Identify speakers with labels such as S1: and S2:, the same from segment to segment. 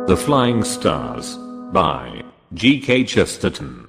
S1: The Flying Stars by G.K. Chesterton.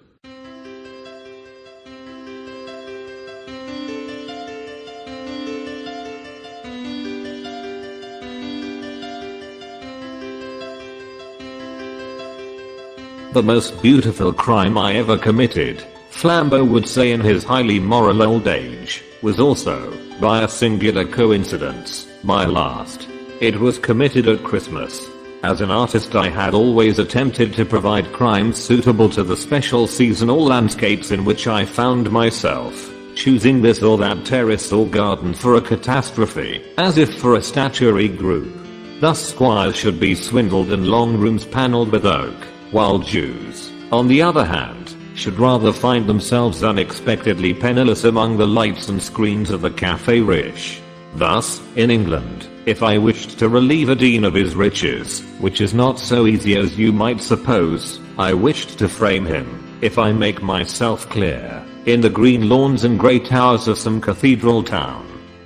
S1: The most beautiful crime I ever committed, Flambeau would say in his highly moral old age, was also, by a singular coincidence, my last. It was committed at Christmas. As an artist, I had always attempted to provide crimes suitable to the special seasonal landscapes in which I found myself, choosing this or that terrace or garden for a catastrophe, as if for a statuary group. Thus squires should be swindled and long rooms panelled with oak, while Jews, on the other hand, should rather find themselves unexpectedly penniless among the lights and screens of the Café Riche. Thus, in England, if I wished to relieve a dean of his riches, which is not so easy as you might suppose, I wished to frame him, if I make myself clear, in the green lawns and grey towers of some cathedral town.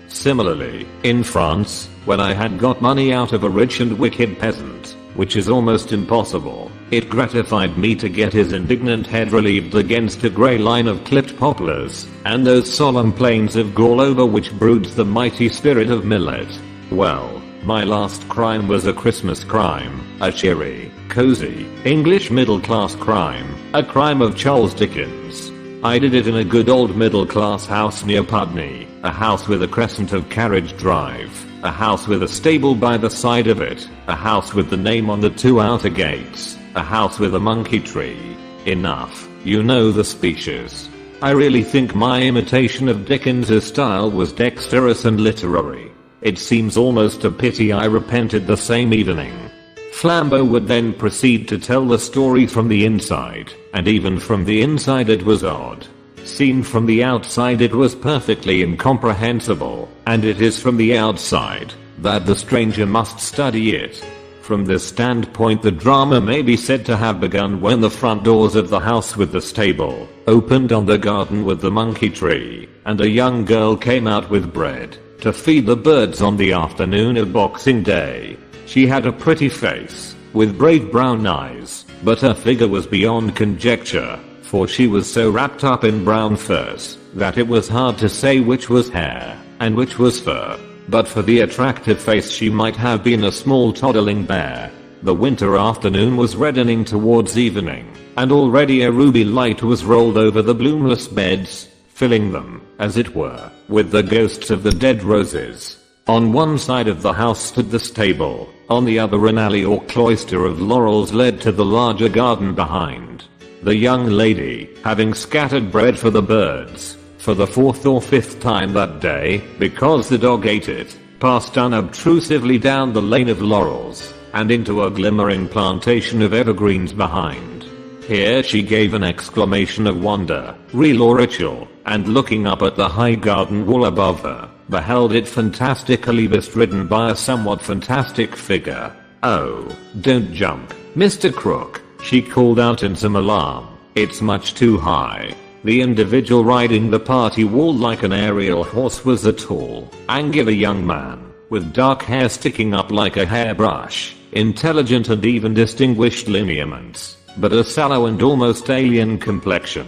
S1: Similarly, in France, when I had got money out of a rich and wicked peasant, which is almost impossible, it gratified me to get his indignant head relieved against a grey line of clipped poplars, and those solemn plains of Gaul over which broods the mighty spirit of millet. Well, my last crime was a Christmas crime, a cheery, cozy, English middle-class crime, a crime of Charles Dickens. I did it in a good old middle-class house near Putney, a house with a crescent of Carriage Drive, a house with a stable by the side of it, a house with the name on the 2 outer gates, a house with a monkey tree. Enough, you know the speeches. I really think my imitation of Dickens's style was dexterous and literary. It seems almost a pity I repented the same evening. Flambeau would then proceed to tell the story from the inside, and even from the inside it was odd. Seen from the outside it was perfectly incomprehensible, and it is from the outside that the stranger must study it. From this standpoint the drama may be said to have begun when the front doors of the house with the stable opened on the garden with the monkey tree, and a young girl came out with bread to feed the birds on the afternoon of Boxing Day. She had a pretty face, with brave brown eyes, but her figure was beyond conjecture, for she was so wrapped up in brown furs, that it was hard to say which was hair, and which was fur. But for the attractive face she might have been a small toddling bear. The winter afternoon was reddening towards evening, and already a ruby light was rolled over the bloomless beds, filling them, as it were, with the ghosts of the dead roses. On one side of the house stood the stable, on the other an alley or cloister of laurels led to the larger garden behind. The young lady, having scattered bread for the birds, for the 4th or 5th time that day, because the dog ate it, passed unobtrusively down the lane of laurels, and into a glimmering plantation of evergreens behind. Here she gave an exclamation of wonder, real or ritual, and looking up at the high garden wall above her, beheld it fantastically bestridden by a somewhat fantastic figure. "Oh, don't jump, Mr. Crook," she called out in some alarm. "It's much too high." The individual riding the party wall like an aerial horse was a tall, angular young man, with dark hair sticking up like a hairbrush, intelligent and even distinguished lineaments, but a sallow and almost alien complexion.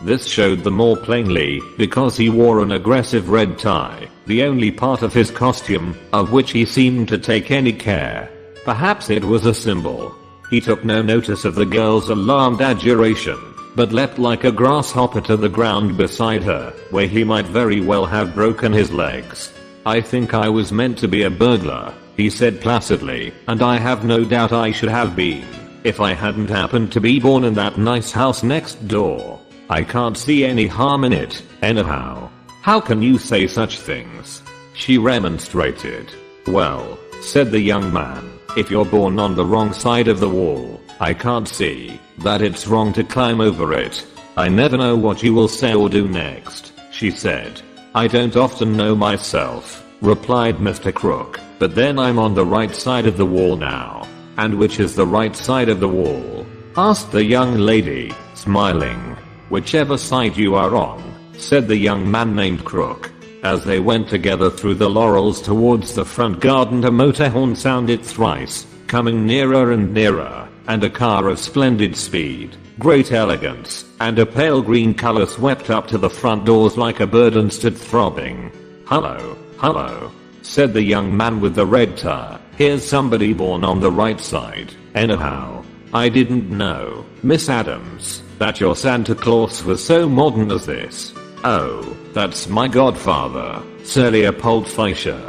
S1: This showed the more plainly because he wore an aggressive red tie, the only part of his costume of which he seemed to take any care. Perhaps it was a symbol. He took no notice of the girl's alarmed adjuration, but leapt like a grasshopper to the ground beside her, where he might very well have broken his legs. "I think I was meant to be a burglar," he said placidly, "and I have no doubt I should have been, if I hadn't happened to be born in that nice house next door. I can't see any harm in it, anyhow." "How can you say such things?" she remonstrated. "Well," said the young man, "if you're born on the wrong side of the wall, I can't see that it's wrong to climb over it." "I never know what you will say or do next," she said. "I don't often know myself," replied Mr. Crook, "but then I'm on the right side of the wall now." "And which is the right side of the wall?" asked the young lady, smiling. "Whichever side you are on," said the young man named Crook. As they went together through the laurels towards the front garden, a motor horn sounded thrice, coming nearer and nearer, and a car of splendid speed, great elegance, and a pale green color swept up to the front doors like a bird and stood throbbing. "Hello, hello," said the young man with the red tie. "Here's somebody born on the right side. Anyhow, I didn't know, Miss Adams, that your Santa Claus was so modern as this. Oh, that's my godfather, Sir Leopold Fleischer.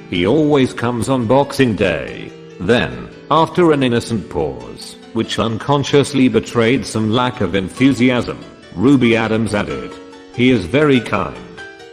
S1: He always comes on Boxing Day." Then, after an innocent pause, which unconsciously betrayed some lack of enthusiasm, Ruby Adams added, "He is very kind."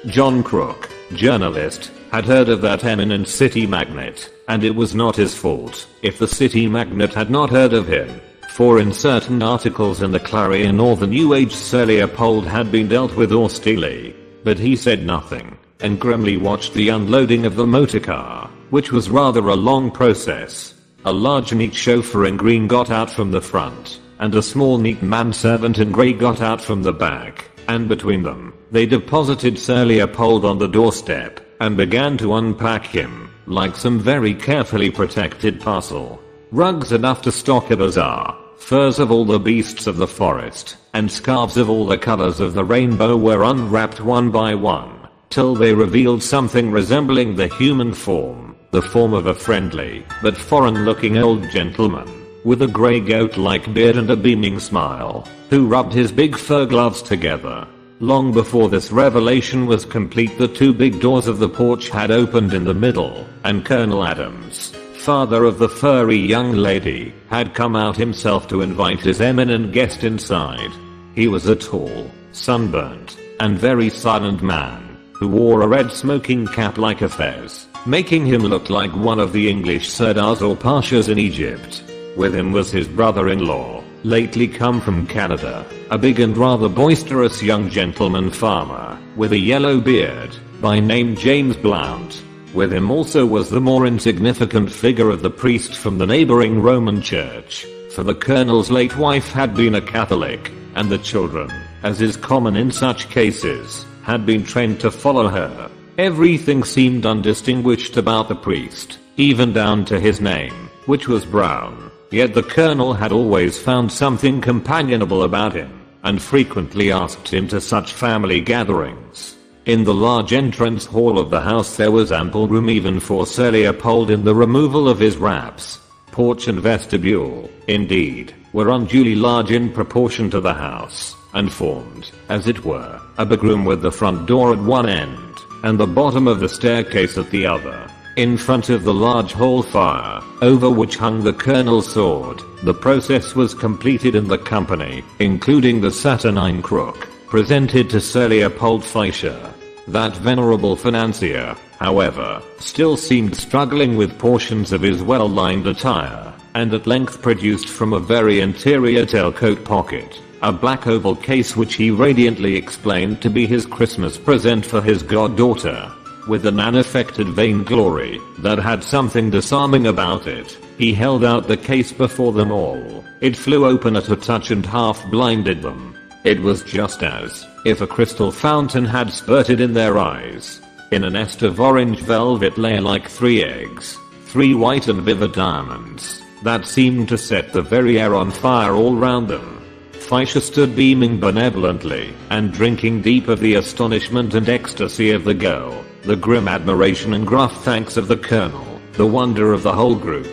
S1: John Crook, journalist, had heard of that eminent city magnate, and it was not his fault if the city magnate had not heard of him, for in certain articles in the Clarion or the New Age Sir Leopold had been dealt with austerely. But he said nothing, and grimly watched the unloading of the motor car, which was rather a long process. A large neat chauffeur in green got out from the front, and a small neat manservant in grey got out from the back, and between them, they deposited Sir Leopold on the doorstep, and began to unpack him, like some very carefully protected parcel. Rugs enough to stock a bazaar, furs of all the beasts of the forest, and scarves of all the colors of the rainbow were unwrapped one by one, till they revealed something resembling the human form, the form of a friendly, but foreign-looking old gentleman, with a grey goat-like beard and a beaming smile, who rubbed his big fur gloves together. Long before this revelation was complete, the two big doors of the porch had opened in the middle, and Colonel Adams, father of the furry young lady, had come out himself to invite his eminent guest inside. He was a tall, sunburnt, and very silent man, who wore a red smoking cap like a fez, making him look like one of the English Sirdars or Pashas in Egypt. With him was his brother-in-law, lately come from Canada, a big and rather boisterous young gentleman farmer, with a yellow beard, by name James Blount. With him also was the more insignificant figure of the priest from the neighboring Roman church, for the colonel's late wife had been a Catholic, and the children, as is common in such cases, had been trained to follow her. Everything seemed undistinguished about the priest, even down to his name, which was Brown. Yet the colonel had always found something companionable about him, and frequently asked him to such family gatherings. In the large entrance hall of the house there was ample room even for Sir Leopold in the removal of his wraps. Porch and vestibule, indeed, were unduly large in proportion to the house, and formed, as it were, a big room with the front door at one end, and the bottom of the staircase at the other. In front of the large hall fire, over which hung the colonel's sword, the process was completed and the company, including the saturnine Crook, presented to Sir Leopold Fleischer. That venerable financier, however, still seemed struggling with portions of his well-lined attire, and at length produced from a very interior tailcoat pocket a black oval case which he radiantly explained to be his Christmas present for his goddaughter. With an unaffected vainglory that had something disarming about it, he held out the case before them all. It flew open at a touch and half blinded them. It was just as if a crystal fountain had spurted in their eyes. In a nest of orange velvet lay like 3 eggs, 3 white and vivid diamonds, that seemed to set the very air on fire all round them. Fleischer stood beaming benevolently, and drinking deep of the astonishment and ecstasy of the girl, the grim admiration and gruff thanks of the colonel, the wonder of the whole group.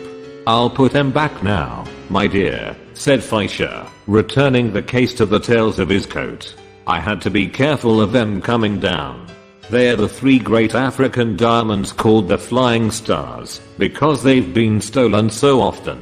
S1: "I'll put them back now, my dear," said Fleischer, returning the case to the tails of his coat. "I had to be careful of them coming down. They're the 3 great African diamonds called the Flying Stars, because they've been stolen so often.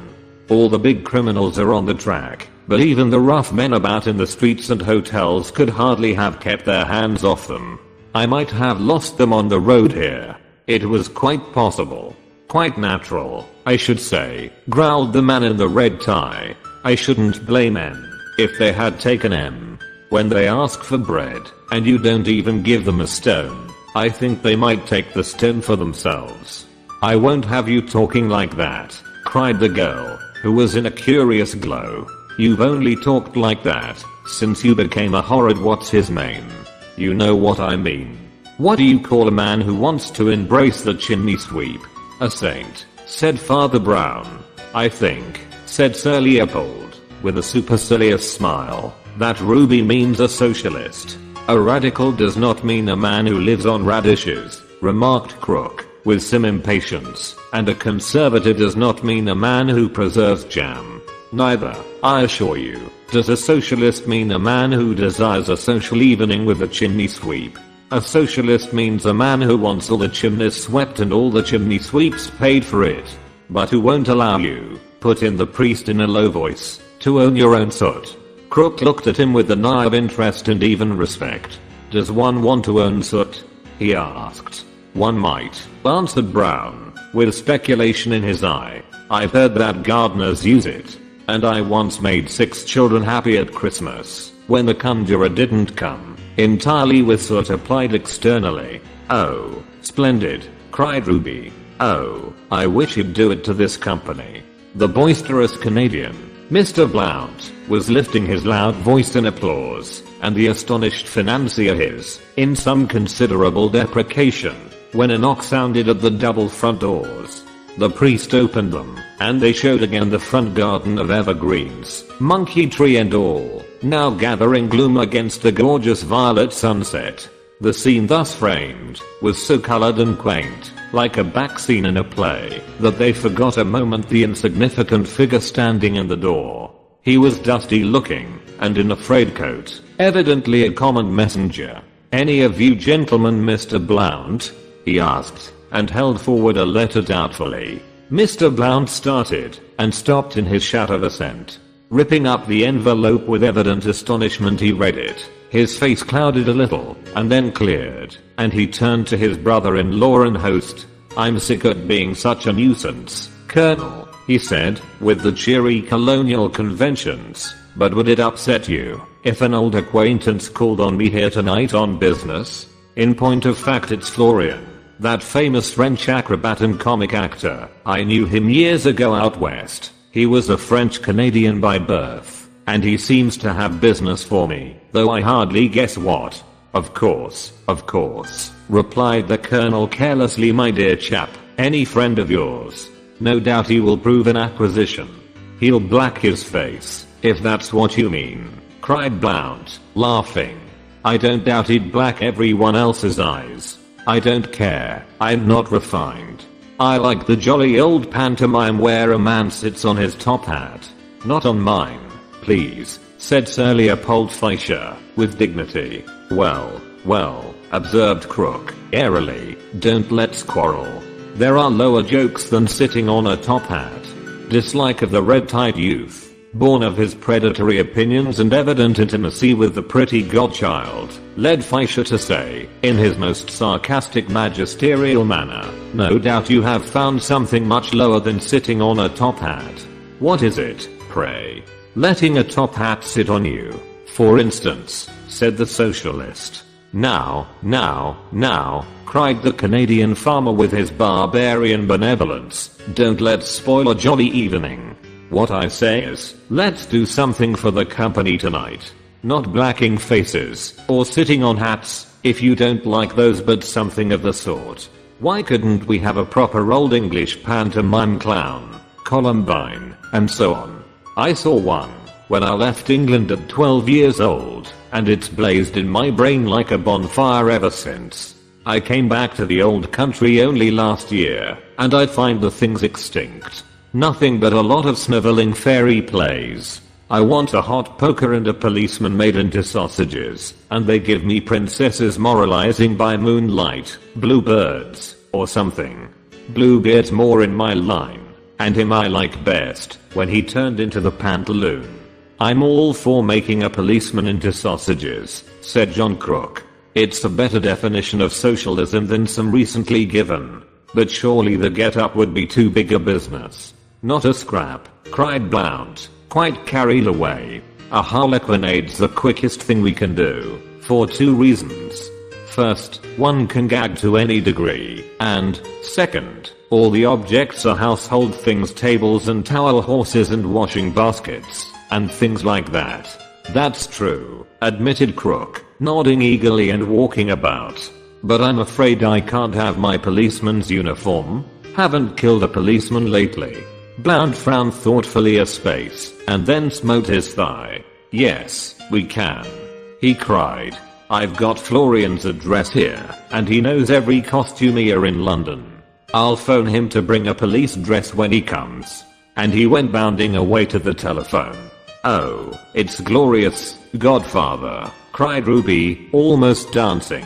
S1: All the big criminals are on the track, but even the rough men about in the streets and hotels could hardly have kept their hands off them. I might have lost them on the road here. It was quite possible. Quite natural, I should say," growled the man in the red tie. "I shouldn't blame them if they had taken M. When they ask for bread, and you don't even give them a stone, I think they might take the stone for themselves." "I won't have you talking like that," cried the girl, who was in a curious glow. "You've only talked like that since you became a horrid what's-his-name. You know what I mean. What do you call a man who wants to embrace the chimney sweep?" "A saint," said Father Brown. I think, said Sir Leopold, with a supercilious smile, that Ruby means a socialist. A radical does not mean a man who lives on radishes, remarked Crook, with some impatience, and a conservative does not mean a man who preserves jam. Neither, I assure you, does a socialist mean a man who desires a social evening with a chimney sweep. A socialist means a man who wants all the chimneys swept and all the chimney sweeps paid for it, but who won't allow you, put in the priest in a low voice, to own your own soot. Crook looked at him with an eye of interest and even respect. Does one want to own soot? He asked. One might, answered Brown, with speculation in his eye. I've heard that gardeners use it. And I once made 6 children happy at Christmas, when the conjurer didn't come, entirely with soot applied externally. Oh, splendid, cried Ruby. Oh, I wish he'd do it to this company. The boisterous Canadian, Mr. Blount, was lifting his loud voice in applause, and the astonished financier his, in some considerable deprecation, when a knock sounded at the double front doors. The priest opened them, and they showed again the front garden of evergreens, monkey tree and all, now gathering gloom against the gorgeous violet sunset. The scene thus framed was so colored and quaint, like a back scene in a play, that they forgot a moment the insignificant figure standing in the door. He was dusty looking, and in a frayed coat, evidently a common messenger. Any of you gentlemen Mr. Blount? He asked, and held forward a letter doubtfully. Mr. Blount started, and stopped in his shout of assent. Ripping up the envelope with evident astonishment he read it. His face clouded a little, and then cleared, and he turned to his brother-in-law and host. I'm sick at being such a nuisance, Colonel, he said, with the cheery colonial conventions, but would it upset you if an old acquaintance called on me here tonight on business? In point of fact it's Florian, that famous French acrobat and comic actor. I knew him years ago out west. He was a French Canadian by birth, and he seems to have business for me, though I hardly guess what. Of course, replied the Colonel carelessly. My dear chap, any friend of yours. No doubt he will prove an acquisition. He'll black his face, if that's what you mean, cried Blount, laughing. I don't doubt he'd black everyone else's eyes. I don't care, I'm not refined. I like the jolly old pantomime where a man sits on his top hat. Not on mine, please, said Sir Leopold Fleischer, with dignity. Well, observed Crook, airily, don't let's quarrel. There are lower jokes than sitting on a top hat. Dislike of the red-tide youth, born of his predatory opinions and evident intimacy with the pretty godchild, led Fleischer to say, in his most sarcastic magisterial manner, no doubt you have found something much lower than sitting on a top hat. What is it, pray? Letting a top hat sit on you, for instance, said the socialist. Now, cried the Canadian farmer with his barbarian benevolence, don't let's spoil a jolly evening. What I say is, let's do something for the company tonight. Not blacking faces, or sitting on hats, if you don't like those, but something of the sort. Why couldn't we have a proper old English pantomime clown, Columbine, and so on? I saw one when I left England at 12 years old, and it's blazed in my brain like a bonfire ever since. I came back to the old country only last year, and I find the thing's extinct. Nothing but a lot of sniveling fairy plays. I want a hot poker and a policeman made into sausages, and they give me princesses moralizing by moonlight, bluebirds, or something. Bluebeard's more in my line, and him I like best, when he turned into the pantaloon. I'm all for making a policeman into sausages, said John Crook. It's a better definition of socialism than some recently given. But surely the get-up would be too big a business. Not a scrap, cried Blount, quite carried away. A harlequinade's the quickest thing we can do, for 2 reasons. First, one can gag to any degree, and, second, all the objects are household things, tables and towel horses and washing baskets, and things like that. That's true, admitted Crook, nodding eagerly and walking about. But I'm afraid I can't have my policeman's uniform. Haven't killed a policeman lately. Blount frowned thoughtfully a space, and then smote his thigh. Yes, we can. He cried. I've got Florian's address here, and he knows every costumier in London. I'll phone him to bring a police dress when he comes. And he went bounding away to the telephone. Oh, it's glorious, Godfather, cried Ruby, almost dancing.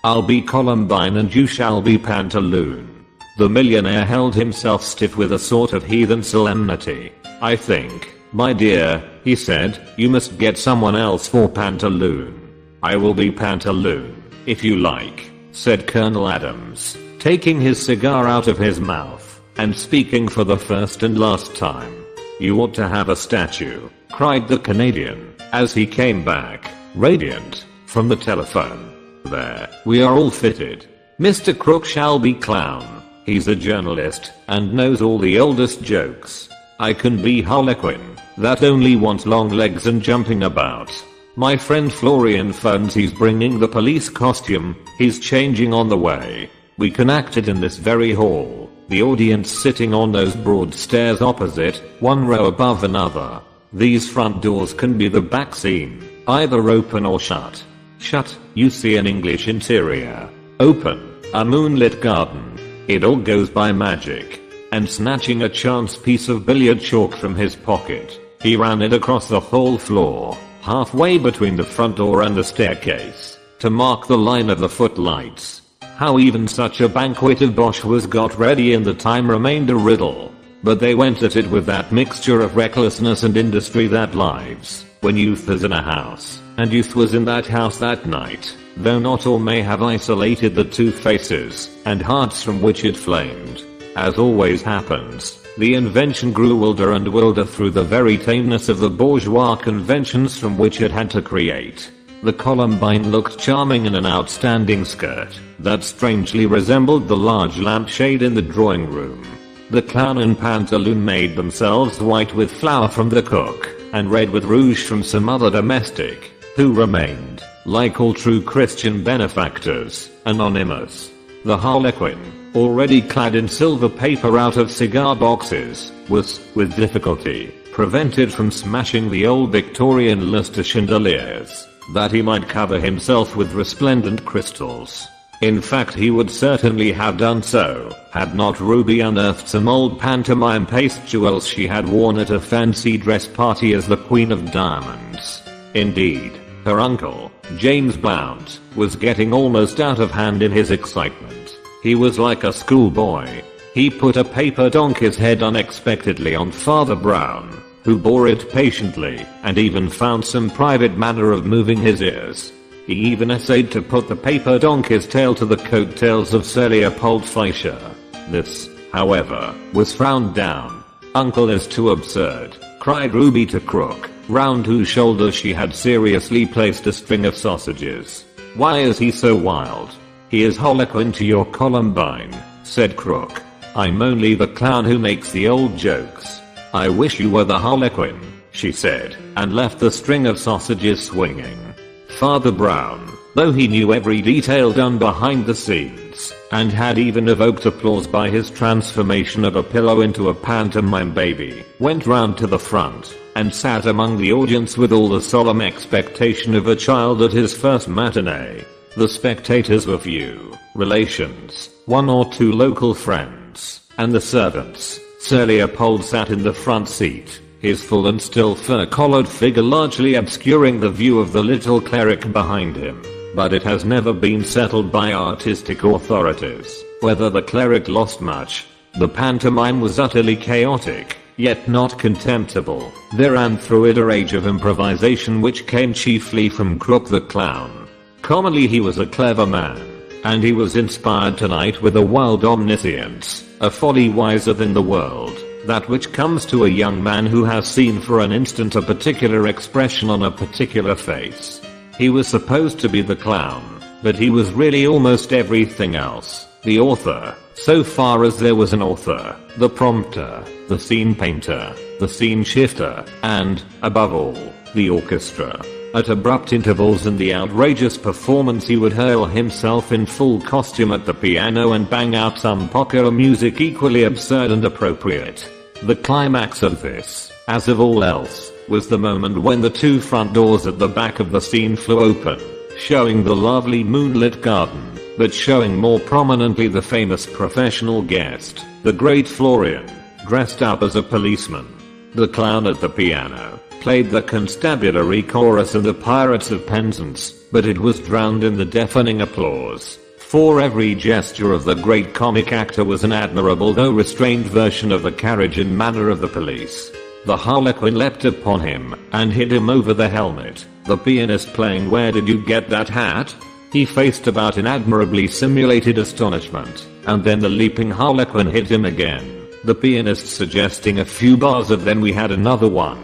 S1: I'll be Columbine and you shall be Pantaloon. The millionaire held himself stiff with a sort of heathen solemnity. I think, my dear, he said, you must get someone else for Pantaloon. I will be Pantaloon, if you like, said Colonel Adams, taking his cigar out of his mouth, and speaking for the first and last time. You ought to have a statue, cried the Canadian, as he came back, radiant, from the telephone. There, we are all fitted. Mr. Crook shall be clown. He's a journalist, and knows all the oldest jokes. I can be Harlequin, that only wants long legs and jumping about. My friend Florian phones he's bringing the police costume, he's changing on the way. We can act it in this very hall, the audience sitting on those broad stairs opposite, one row above another. These front doors can be the back scene, either open or shut. Shut, you see an English interior. Open, a moonlit garden. It all goes by magic. And snatching a chance piece of billiard chalk from his pocket, he ran it across the whole floor, halfway between the front door and the staircase, to mark the line of the footlights. How even such a banquet of bosh was got ready in the time remained a riddle. But they went at it with that mixture of recklessness and industry that lives, when youth is in a house, and youth was in that house that night, though not all may have isolated the two faces, and hearts from which it flamed. As always happens, the invention grew wilder and wilder through the very tameness of the bourgeois conventions from which it had to create. The Columbine looked charming in an outstanding skirt that strangely resembled the large lampshade in the drawing room. The clown and Pantaloon made themselves white with flour from the cook, and red with rouge from some other domestic, who remained, like all true Christian benefactors, anonymous. The Harlequin, already clad in silver paper out of cigar boxes, was, with difficulty, prevented from smashing the old Victorian lustre chandeliers, that he might cover himself with resplendent crystals. In fact, he would certainly have done so, had not Ruby unearthed some old pantomime paste jewels she had worn at a fancy dress party as the Queen of Diamonds. Indeed, her uncle, James Blount, was getting almost out of hand in his excitement. He was like a schoolboy. He put a paper donkey's head unexpectedly on Father Brown, who bore it patiently, and even found some private manner of moving his ears. He even essayed to put the paper donkey's tail to the coattails of Sir Leopold Fleischer. This, however, was frowned down. Uncle is too absurd, cried Ruby to Crook, round whose shoulders she had seriously placed a string of sausages. Why is he so wild? He is Harlequin to your Columbine, said Crook. I'm only the clown who makes the old jokes. I wish you were the Harlequin, she said, and left the string of sausages swinging. Father Brown, though he knew every detail done behind the scenes, and had even evoked applause by his transformation of a pillow into a pantomime baby, went round to the front, and sat among the audience with all the solemn expectation of a child at his first matinee. The spectators were few, relations, one or two local friends, and the servants. Sir Leopold sat in the front seat, his full and still fur-collared figure largely obscuring the view of the little cleric behind him. But it has never been settled by artistic authorities whether the cleric lost much. The pantomime was utterly chaotic, yet not contemptible. There ran through it a rage of improvisation which came chiefly from Crook the clown. Commonly he was a clever man, and he was inspired tonight with a wild omniscience, a folly wiser than the world, that which comes to a young man who has seen for an instant a particular expression on a particular face. He was supposed to be the clown, but he was really almost everything else. The author, so far as there was an author, the prompter, the scene painter, the scene shifter, and, above all, the orchestra. At abrupt intervals in the outrageous performance he would hurl himself in full costume at the piano and bang out some popular music equally absurd and appropriate. The climax of this, as of all else, was the moment when the two front doors at the back of the scene flew open, showing the lovely moonlit garden, but showing more prominently the famous professional guest, the great Florian, dressed up as a policeman. The clown at the piano played the constabulary chorus and the Pirates of Penzance, but it was drowned in the deafening applause. For every gesture of the great comic actor was an admirable though restrained version of the carriage and manner of the police. The harlequin leapt upon him and hit him over the helmet, the pianist playing "Where Did You Get That Hat?" He faced about in admirably simulated astonishment, and then the leaping harlequin hit him again, the pianist suggesting a few bars of "Then we had another one."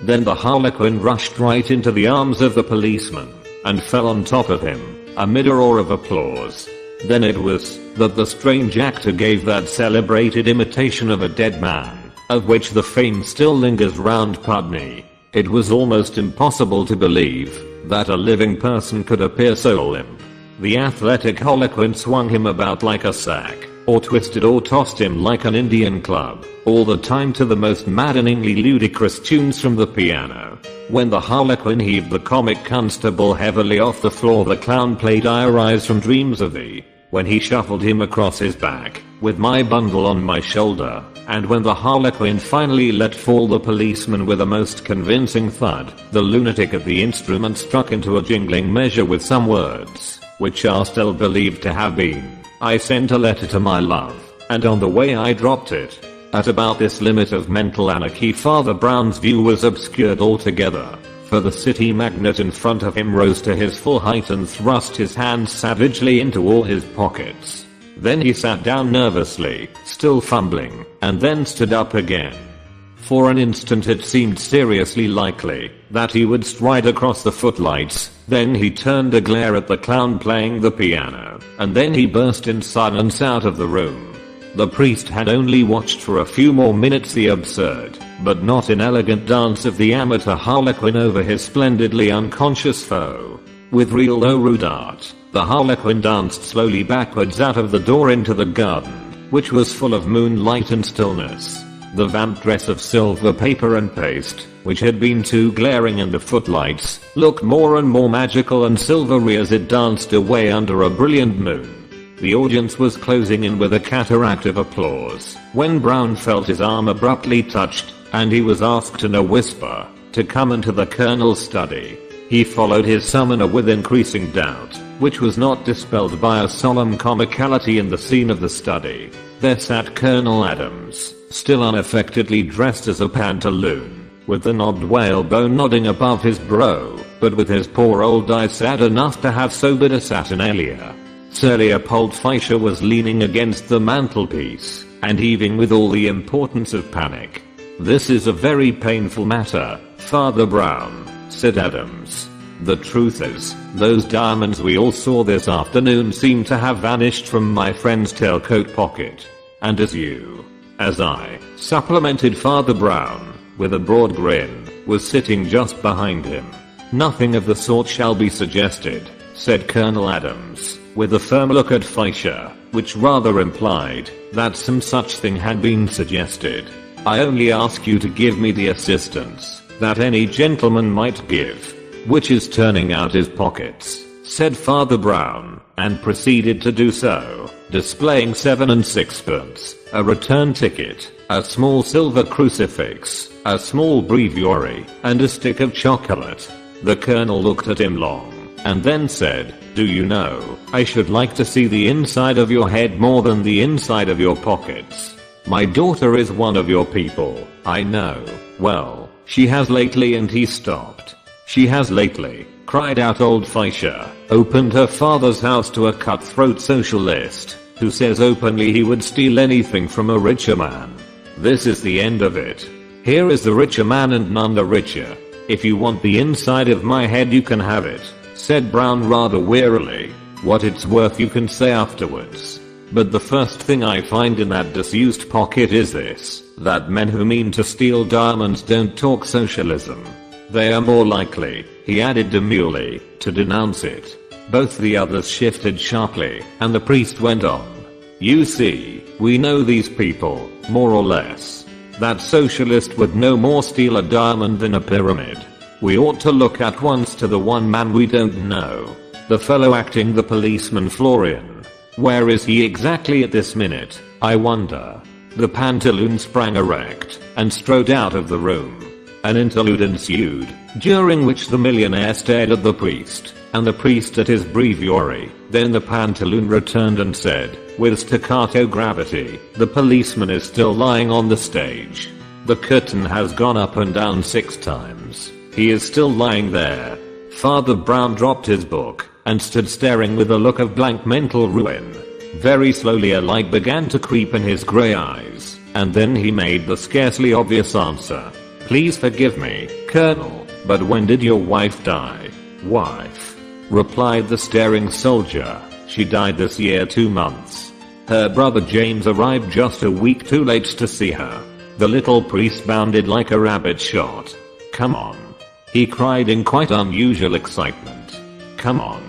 S1: Then the harlequin rushed right into the arms of the policeman and fell on top of him, amid a roar of applause. Then it was that the strange actor gave that celebrated imitation of a dead man, of which the fame still lingers round Pudney. It was almost impossible to believe that a living person could appear so limp. The athletic harlequin swung him about like a sack, or twisted or tossed him like an Indian club, all the time to the most maddeningly ludicrous tunes from the piano. When the harlequin heaved the comic constable heavily off the floor, the clown played "I Arise from Dreams of Thee." When he shuffled him across his back, with my bundle on my shoulder, and when the harlequin finally let fall the policeman with a most convincing thud, the lunatic at the instrument struck into a jingling measure with some words, which are still believed to have been, "I sent a letter to my love, and on the way I dropped it." At about this limit of mental anarchy, Father Brown's view was obscured altogether, for the city magnate in front of him rose to his full height and thrust his hands savagely into all his pockets. Then he sat down nervously, still fumbling, and then stood up again. For an instant it seemed seriously likely that he would stride across the footlights. Then he turned a glare at the clown playing the piano, and then he burst in silence out of the room. The priest had only watched for a few more minutes the absurd, but not inelegant dance of the amateur harlequin over his splendidly unconscious foe. With real though rude art, the harlequin danced slowly backwards out of the door into the garden, which was full of moonlight and stillness. The vamp dress of silver paper and paste, which had been too glaring in the footlights, looked more and more magical and silvery as it danced away under a brilliant moon. The audience was closing in with a cataract of applause when Brown felt his arm abruptly touched, and he was asked in a whisper to come into the colonel's study. He followed his summoner with increasing doubt, which was not dispelled by a solemn comicality in the scene of the study. There sat Colonel Adams, still unaffectedly dressed as a pantaloon, with the knobbed whalebone nodding above his brow, but with his poor old eyes sad enough to have sobered a Saturnalia. Sir Leopold Fleischer was leaning against the mantelpiece, and heaving with all the importance of panic. "This is a very painful matter, Father Brown," said Adams. "The truth is, those diamonds we all saw this afternoon seem to have vanished from my friend's tailcoat pocket. And as I, supplemented Father Brown, with a broad grin, was sitting just behind him." "Nothing of the sort shall be suggested," said Colonel Adams, with a firm look at Fleischer, which rather implied that some such thing had been suggested. "I only ask you to give me the assistance that any gentleman might give, which is turning out his pockets," said Father Brown, and proceeded to do so, displaying 7 and 6pence, a return ticket, a small silver crucifix, a small breviary, and a stick of chocolate. The colonel looked at him long, and then said, "Do you know, I should like to see the inside of your head more than the inside of your pockets. My daughter is one of your people, I know. Well, she has lately," and he stopped. "She has lately," cried out old Fleischer, "opened her father's house to a cutthroat socialist, who says openly he would steal anything from a richer man. This is the end of it. Here is the richer man and none the richer. If you want the inside of my head you can have it," said Brown rather wearily. "What it's worth you can say afterwards. But the first thing I find in that disused pocket is this, that men who mean to steal diamonds don't talk socialism. They are more likely," he added demurely, "to denounce it." Both the others shifted sharply, and the priest went on. "You see, we know these people, more or less. That socialist would no more steal a diamond than a pyramid. We ought to look at once to the one man we don't know. The fellow acting the policeman Florian. Where is he exactly at this minute, I wonder? The pantaloon sprang erect and strode out of the room. An interlude ensued, during which the millionaire stared at the priest, and the priest at his breviary. Then the pantaloon returned and said, with staccato gravity, the policeman is still lying on the stage. The curtain has gone up and down 6 times. He is still lying there. Father Brown dropped his book and stood staring with a look of blank mental ruin. Very slowly a light began to creep in his grey eyes, and then he made the scarcely obvious answer. Please forgive me, Colonel, but when did your wife die? Wife, replied the staring soldier. She died this year 2 months. Her brother James arrived just a week too late to see her. The little priest bounded like a rabbit shot. Come on, he cried in quite unusual excitement. Come on.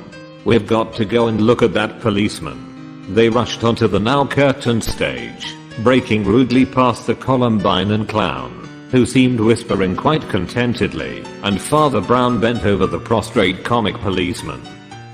S1: We've got to go and look at that policeman. They rushed onto the now curtained stage, breaking rudely past the Columbine and clown, who seemed whispering quite contentedly, and Father Brown bent over the prostrate comic policeman.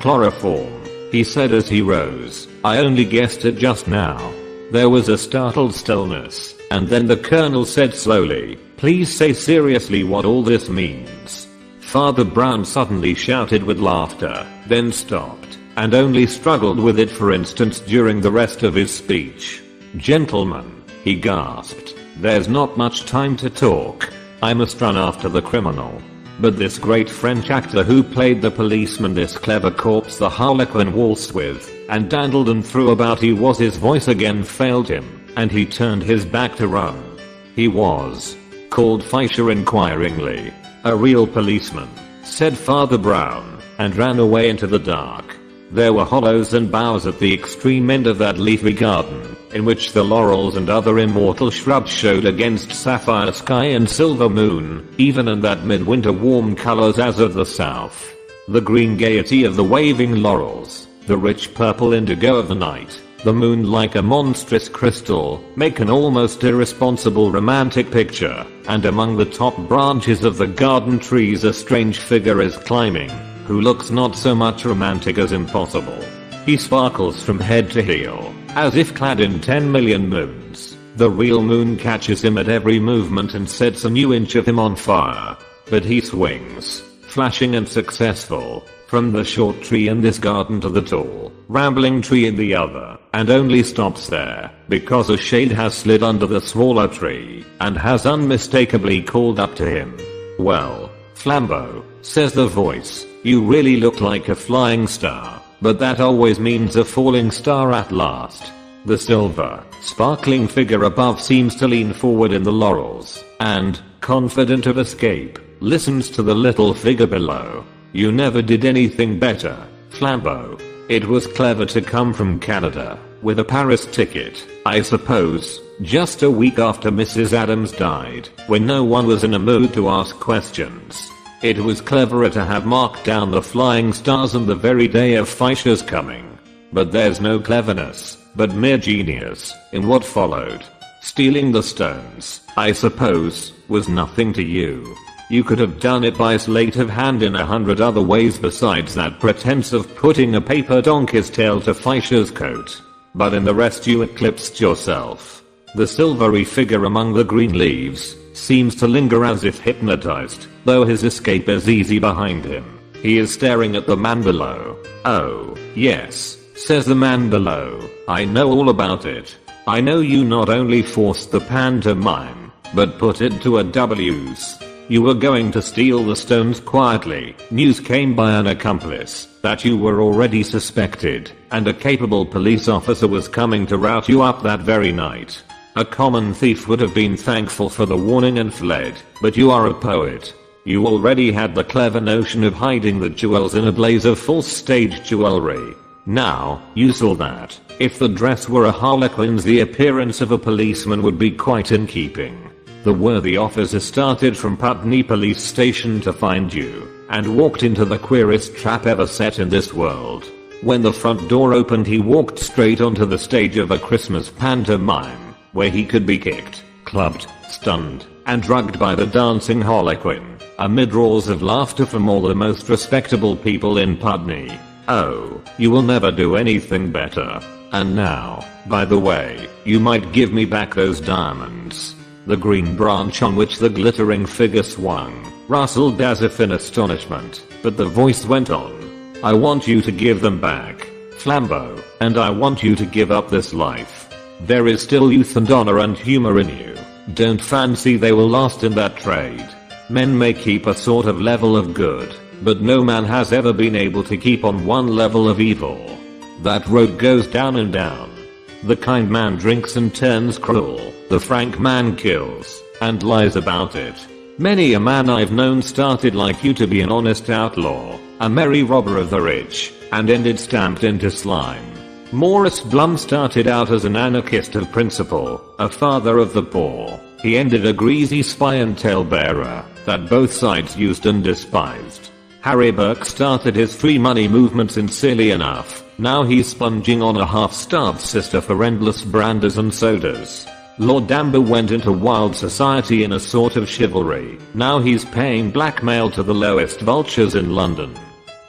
S1: Chloroform, he said as he rose. I only guessed it just now. There was a startled stillness, and then the colonel said slowly, please say seriously what all this means. Father Brown suddenly shouted with laughter, then stopped, and only struggled with it for instants during the rest of his speech. Gentlemen, he gasped, there's not much time to talk. I must run after the criminal. But this great French actor who played the policeman, this clever corpse the Harlequin waltzed with, and dandled and threw about, his voice again failed him, and he turned his back to run. He was, called Fischer inquiringly. A real policeman, said Father Brown, and ran away into the dark. There were hollows and boughs at the extreme end of that leafy garden, in which the laurels and other immortal shrubs showed against sapphire sky and silver moon, even in that midwinter warm colors as of the south. The green gaiety of the waving laurels, the rich purple indigo of the night, the moon like a monstrous crystal, make an almost irresponsible romantic picture, and among the top branches of the garden trees a strange figure is climbing, who looks not so much romantic as impossible. He sparkles from head to heel, as if clad in 10 million moons. The real moon catches him at every movement and sets a new inch of him on fire. But he swings, flashing and successful, from the short tree in this garden to the tall, rambling tree in the other, and only stops there, because a shade has slid under the smaller tree, and has unmistakably called up to him. Well, Flambeau, says the voice, you really look like a flying star, but that always means a falling star at last. The silver, sparkling figure above seems to lean forward in the laurels, and, confident of escape, listens to the little figure below. You never did anything better, Flambeau. It was clever to come from Canada, with a Paris ticket, I suppose, just a week after Mrs. Adams died, when no one was in a mood to ask questions. It was cleverer to have marked down the flying stars on the very day of Fischer's coming. But there's no cleverness, but mere genius, in what followed. Stealing the stones, I suppose, was nothing to you. You could have done it by sleight of hand in 100 other ways besides that pretense of putting a paper donkey's tail to Fischer's coat. But in the rest you eclipsed yourself. The silvery figure among the green leaves seems to linger as if hypnotized, though his escape is easy behind him. He is staring at the man below. Oh, yes, says the man below, I know all about it. I know you not only forced the pantomime, but put it to a W's. You were going to steal the stones quietly. News came by an accomplice that you were already suspected, and a capable police officer was coming to rout you up that very night. A common thief would have been thankful for the warning and fled, but you are a poet. You already had the clever notion of hiding the jewels in a blaze of false stage jewelry. Now, you saw that, if the dress were a harlequin's, the appearance of a policeman would be quite in keeping. The worthy officer started from Putney Police Station to find you, and walked into the queerest trap ever set in this world. When the front door opened he walked straight onto the stage of a Christmas pantomime, where he could be kicked, clubbed, stunned and drugged by the dancing harlequin, amid roars of laughter from all the most respectable people in Pudney. Oh, you will never do anything better. And now, by the way, you might give me back those diamonds. The green branch on which the glittering figure swung rustled as if in astonishment, but the voice went on. I want you to give them back, Flambeau, and I want you to give up this life. There is still youth and honor and humor in you. Don't fancy they will last in that trade. Men may keep a sort of level of good, but no man has ever been able to keep on one level of evil. That road goes down and down. The kind man drinks and turns cruel. The frank man kills and lies about it. Many a man I've known started like you to be an honest outlaw, a merry robber of the rich, and ended stamped into slime. Maurice Blum started out as an anarchist of principle, a father of the poor. He ended a greasy spy and talebearer that both sides used and despised. Harry Burke started his free money movement sincerely enough. Now he's sponging on a half-starved sister for endless brandies and sodas. Lord Danby went into wild society in a sort of chivalry. Now he's paying blackmail to the lowest vultures in London.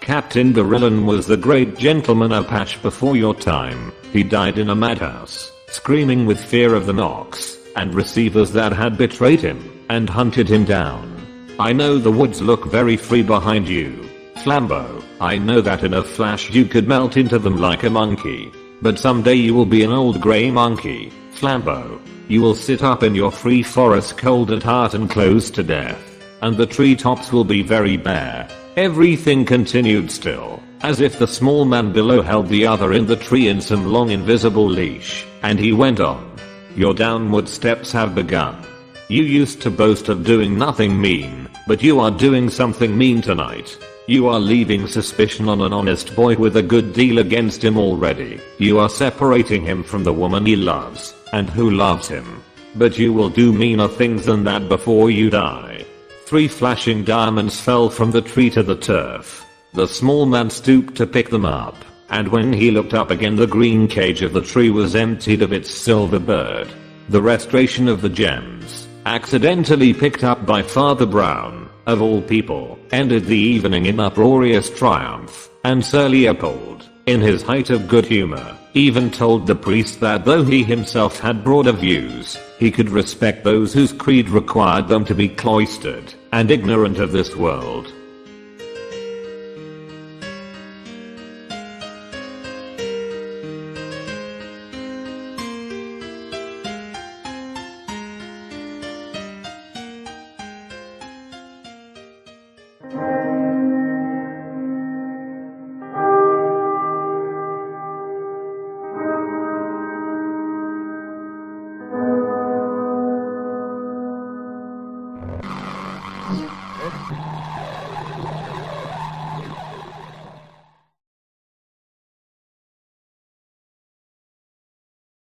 S1: Captain Barillan was the great gentleman Apache before your time. He died in a madhouse, screaming with fear of the knocks and receivers that had betrayed him and hunted him down. I know the woods look very free behind you, Flambeau. I know that in a flash you could melt into them like a monkey. But someday you will be an old grey monkey, Flambeau. You will sit up in your free forest cold at heart and close to death. And the treetops will be very bare. Everything continued still, as if the small man below held the other in the tree in some long invisible leash, and he went on. Your downward steps have begun. You used to boast of doing nothing mean, but you are doing something mean tonight. You are leaving suspicion on an honest boy with a good deal against him already. You are separating him from the woman he loves, and who loves him. But you will do meaner things than that before you die. 3 flashing diamonds fell from the tree to the turf. The small man stooped to pick them up, and when he looked up again the green cage of the tree was emptied of its silver bird. The restoration of the gems, accidentally picked up by Father Brown, of all people, ended the evening in uproarious triumph, and Sir Leopold, in his height of good humor, even told the priest that though he himself had broader views, he could respect those whose creed required them to be cloistered and ignorant of this world.